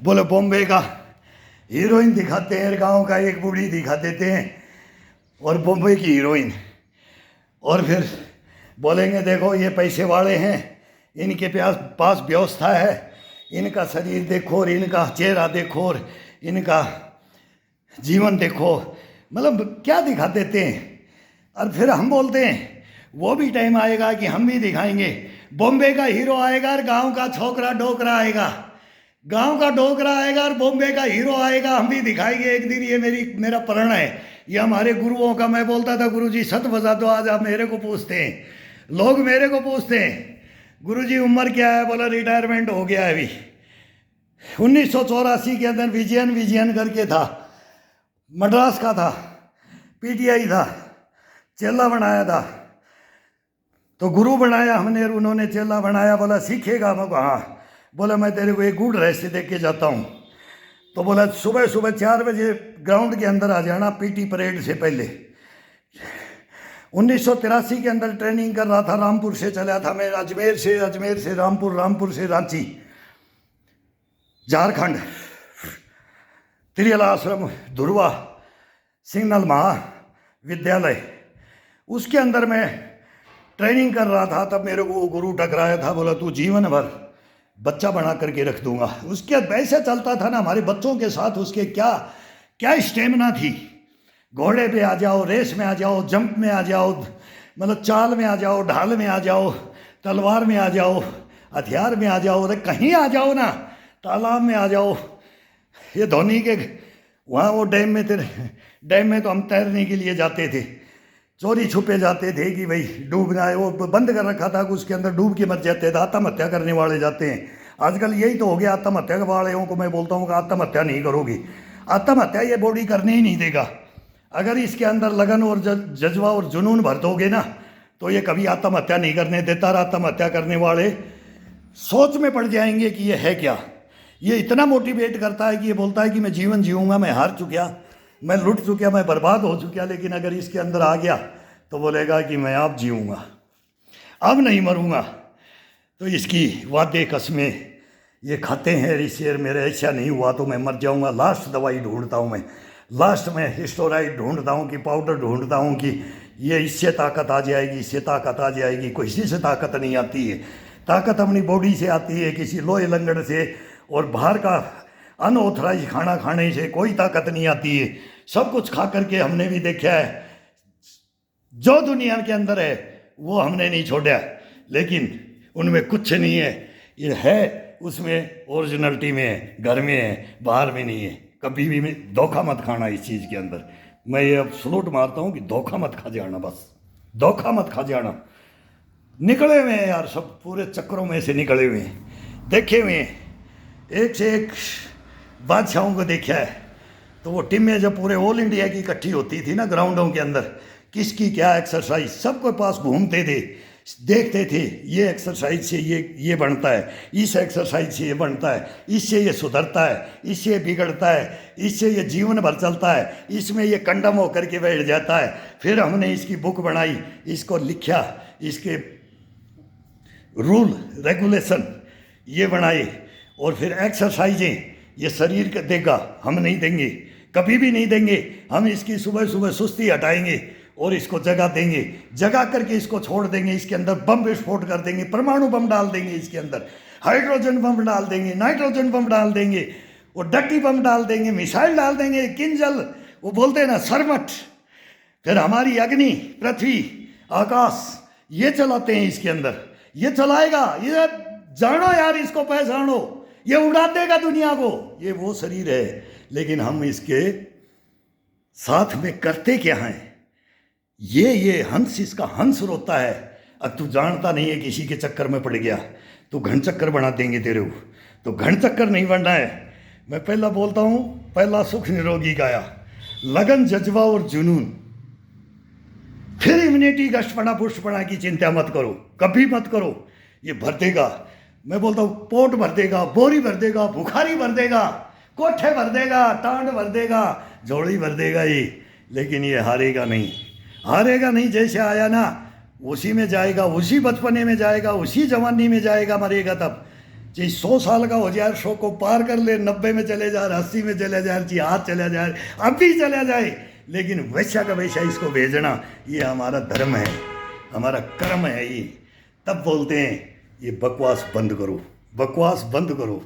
बोले बॉम्बे का हीरोइन दिखाते हैं, गांव का एक बूढ़ी दिखा देते हैं और बॉम्बे की हीरोइन, और फिर बोलेंगे देखो ये पैसे वाले हैं, इनके पास व्यवस्था है, इनका शरीर देखो और इनका चेहरा देखो और इनका जीवन देखो, मतलब क्या दिखा देते हैं। और फिर हम बोलते हैं वो भी टाइम आएगा कि हम भी दिखाएंगे। बॉम्बे का हीरो आएगा और गांव का छोकरा डोकरा आएगा, गांव का डोकरा आएगा और बॉम्बे का हीरो आएगा, हम भी दिखाएंगे एक दिन। ये मेरा प्रण है, ये हमारे गुरुओं का। मैं बोलता था गुरुजी सत बजा दो, आज आप मेरे को पूछते हैं, लोग मेरे को पूछते हैं गुरुजी उम्र क्या है, बोला रिटायरमेंट हो गया है अभी। 1984 के अंदर विजयन करके था, मद्रास का था, पीटीआई था, चेला बनाया था, तो गुरु बनाया हमने, उन्होंने चेला बनाया। बोला सीखेगा? मैं हाँ। बोला मैं तेरे को एक गुड रहस्य दे के जाता हूँ। तो बोला सुबह 4 बजे ग्राउंड के अंदर आ जाना, पीटी परेड से पहले। 1983 के अंदर ट्रेनिंग कर रहा था, रामपुर से चला था मैं, अजमेर से रामपुर, रामपुर से रांची, झारखंड, त्रियल आश्रम, धुरवा सिग्नल महाविद्यालय, उसके अंदर मैं ट्रेनिंग कर रहा था। तब मेरे को गुरु टकराया था, बोला तू जीवन भर बच्चा बना करके रख दूंगा। उसके वैसे चलता था ना हमारे बच्चों के साथ, उसके क्या स्टेमिना थी। घोड़े पे आ जाओ, रेस में आ जाओ, जंप में आ जाओ, मतलब चाल में आ जाओ, ढाल में आ जाओ, तलवार में आ जाओ, हथियार में आ जाओ, अरे कहीं आ जाओ ना, तालाब में आ जाओ। ये धोनी के वहाँ वो डैम में तो हम तैरने के लिए जाते थे, चोरी छुपे जाते थे कि भाई डूबना है, वो बंद कर रखा था कि उसके अंदर डूब के मर जाते थे। आत्महत्या करने वाले जाते हैं आजकल, यही तो हो गया। आत्महत्या वाले को मैं बोलता हूँ कि आत्महत्या नहीं करोगी, आत्महत्या ये बॉडी करने ही नहीं देगा। अगर इसके अंदर लगन और जज्बा और जुनून भर दोगे ना, तो ये कभी आत्महत्या नहीं करने देता। और आत्महत्या करने वाले सोच में पड़ जाएंगे कि ये है क्या। ये इतना मोटिवेट करता है कि ये बोलता है कि मैं जीवन जीऊँगा, मैं हार चुका, मैं लुट चुका, मैं बर्बाद हो चुका, लेकिन अगर इसके अंदर आ गया तो बोलेगा कि मैं अब जीऊँगा, अब नहीं मरूँगा। तो इसकी वादे कसमें ये खाते हैं ऋषि, मेरे ऐसा नहीं हुआ तो मैं मर जाऊँगा। लास्ट दवाई ढूंढता हूँ मैं, लास्ट में हिस्टोराइड ढूंढता हूँ कि पाउडर ढूंढता हूँ कि ये इससे ताकत आ जाएगी, इससे ताकत आ जाएगी। किसी से ताकत नहीं आती है, ताकत अपनी बॉडी से आती है, किसी लोहे लंगड़ से और बाहर का अनऑथराइज खाना खाने से कोई ताकत नहीं आती है। सब कुछ खा करके हमने भी देखा है, जो दुनिया के अंदर है वो हमने नहीं छोड़ा, लेकिन उनमें कुछ नहीं है। ये है उसमें ओरिजिनलिटी में है, घर में है, बाहर में नहीं है। कभी भी धोखा मत खाना इस चीज़ के अंदर। मैं ये अब सलूट मारता हूँ कि धोखा मत खा जाना, बस धोखा मत खा जाना। निकले हुए हैं यार, सब पूरे चक्करों में से निकले हुए हैं, देखे हुए हैं, एक से एक बादशाहों को देखा है। तो वो टीमें जब पूरे ऑल इंडिया की इकट्ठी होती थी ना ग्राउंडों के अंदर, किसकी क्या एक्सरसाइज, सबके पास घूमते थे, देखते थे ये एक्सरसाइज से ये बनता है, इस एक्सरसाइज से ये बनता है, इससे ये सुधरता है, इससे ये बिगड़ता है, इससे ये जीवन भर चलता है, इसमें ये कंडम होकर के बैठ जाता है। फिर हमने इसकी बुक बनाई, इसको लिखा, इसके रूल रेगुलेशन ये बनाए, और फिर एक्सरसाइजें ये शरीर का देगा, हम नहीं देंगे, कभी भी नहीं देंगे। हम इसकी सुबह सुबह सुस्ती हटाएंगे और इसको जगा देंगे, जगा करके इसको छोड़ देंगे। इसके अंदर बम विस्फोट कर देंगे, परमाणु बम डाल देंगे, इसके अंदर हाइड्रोजन बम डाल देंगे, नाइट्रोजन बम डाल देंगे, और डट्टी बम डाल देंगे, मिसाइल डाल देंगे, किंजल, वो बोलते हैं ना सरमट। फिर हमारी अग्नि, पृथ्वी, आकाश, ये चलाते हैं इसके अंदर, ये चलाएगा। ये जानो यार, इसको पहचानो, ये उड़ा देगा दुनिया को। ये वो शरीर है, लेकिन हम इसके साथ में करते क्या हैं? ये हंस, इसका हंस रोता है। अब तू जानता नहीं है, किसी के चक्कर में पड़ गया तो घन चक्कर बना देंगे तेरे को, तो घन चक्कर नहीं बनना है। मैं पहला बोलता हूँ, पहला सुख निरोगी गाया, लगन, जज्बा और जुनून। फिर इम्यूनिटी, गश्तपना, पुष्टपना की चिंता मत करो, कभी मत करो। ये भर देगा, मैं बोलता हूँ पोट भर देगा, बोरी भर देगा, बुखारी भर देगा, कोठे भर देगा, टांड भर देगा, झोली भर देगा ये, लेकिन ये हारेगा नहीं, हारेगा नहीं। जैसे आया ना उसी में जाएगा, उसी बचपने में जाएगा, उसी जवानी में जाएगा, मरेगा तब। चाहे 100 साल का हो जाए, 100 को पार कर ले, 90 में चले जाए, 80 में चले जाए, चाहे आज चला जाए, अभी चला जाए, लेकिन वैसा का वैसा इसको भेजना ये हमारा धर्म है, हमारा कर्म है ये। तब बोलते हैं ये बकवास बंद करो, बकवास बंद करो।